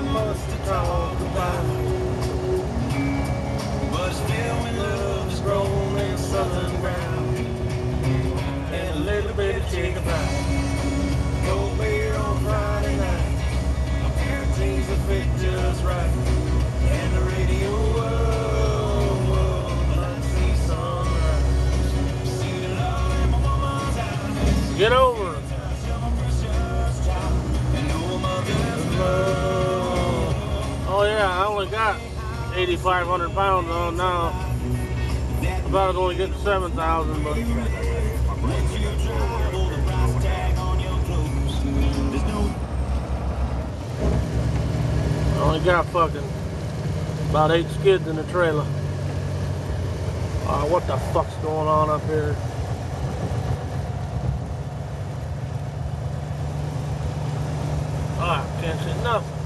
I must have called goodbye. But still when love is grown in southern ground, and a little bit of chicken pie, cold beer on Friday night, a pair of jeans that fit just right, and the radio, I see sunrise. See the love in my woman's eyes. Get over it. Oh yeah, I only got 8,500 pounds on now. About going to get to 7,000, but I only got fucking about 8 skids in the trailer. What the fuck's going on up here? I can't see nothing.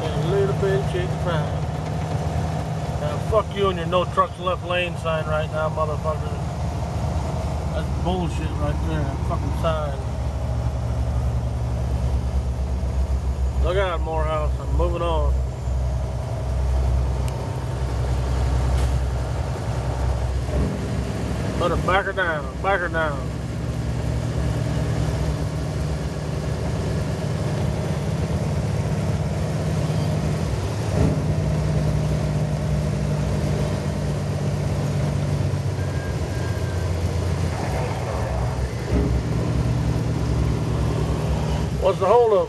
And a little bit of chicken fry. Now fuck you and your no trucks left lane sign right now, motherfucker. That's bullshit right there, that fucking sign. Look out, Morehouse, I'm moving on. Let her back her down, back her down. What's the holdup?